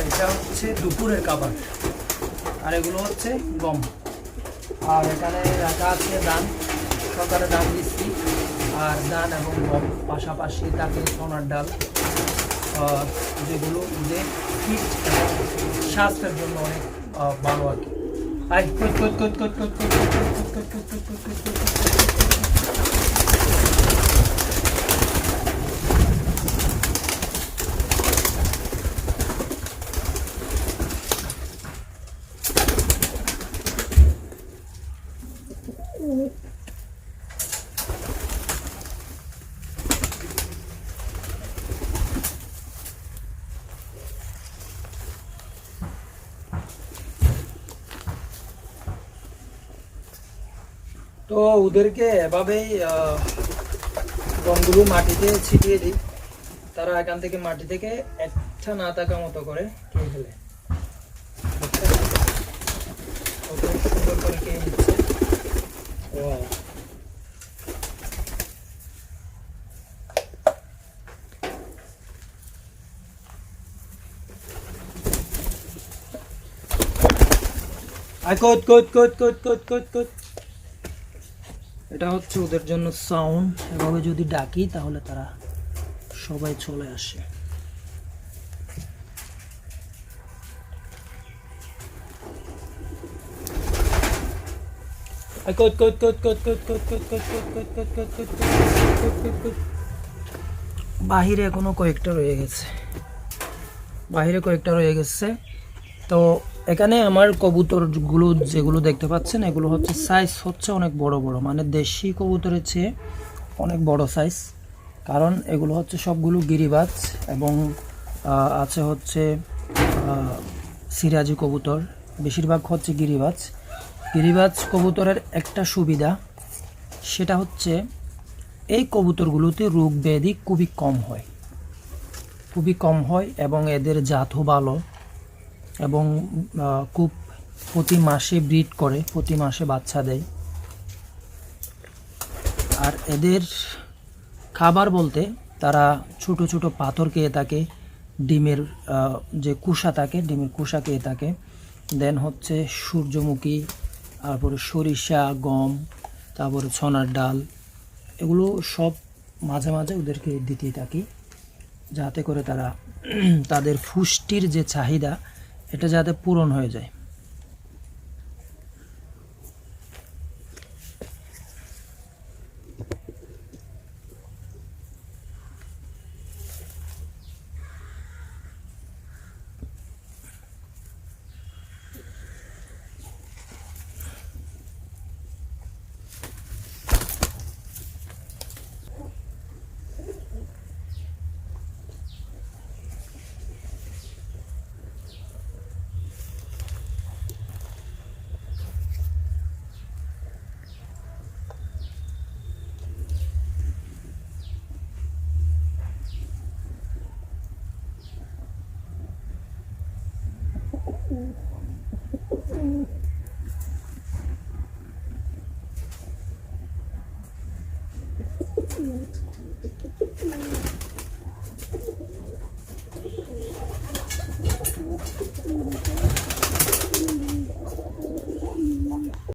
এটা হচ্ছে দুপুরের খাবার, আর এগুলো হচ্ছে গম। আর এখানে রাখা আছে ধান, সকালে ধান দিচ্ছি, আর ধান এবং গম পাশাপাশি থাকে সোনার ডাল, যেগুলো যে ফিট এবং স্বাস্থ্যের জন্য অনেক ভালো আর কি। তো ওদেরকে এভাবেই গমগুলো মাটিতে ছিটিয়ে দিই, তারা এখান থেকে মাটি থেকে একটা না থাকা মতো করে খেয়ে ফেলে। সুন্দর করে খেয়ে নিচ্ছে। এটা হচ্ছে ওদের জন্য সাউন্ড। এভাবে যদি ডাকি তাহলে তারা সবাই চলে আসে। বাহিরে এখনো কয়েকটা রয়ে গেছে। তো এখানে আমার কবুতরগুলো যেগুলো দেখতে পাচ্ছেন, এগুলো হচ্ছে সাইজ হচ্ছে অনেক বড় বড়, মানে দেশি কবুতরের চেয়ে অনেক বড় সাইজ। কারণ এগুলো হচ্ছে সবগুলো গিরিবাজ এবং আছে হচ্ছে সিরাজি কবুতর, বেশিরভাগ হচ্ছে গিরিবাজ কবুতরের একটা সুবিধা, সেটা হচ্ছে এই কবুতরগুলোতে রোগ ব্যাধি খুবই কম হয় এবং এদের জাতও ভালো এবং খুব প্রতি মাসে ব্রিড করে, প্রতি মাসে বাচ্চা দেয়। আর এদের খাবার বলতে তারা ছোট ছোট পাথর খেয়ে থাকে, ডিমের যে কুসা থাকে, ডিমের কুসা খেয়ে থাকে, দেন হচ্ছে সূর্যমুখী, তারপরে সরিষা, গম, তারপরে ছোনার ডাল, এগুলো সব মাঝে মাঝে ওদেরকে দিতেই থাকি, যাতে করে তারা তাদের পুষ্টির যে চাহিদা এটা যাতে পূরণ হয়ে যায়।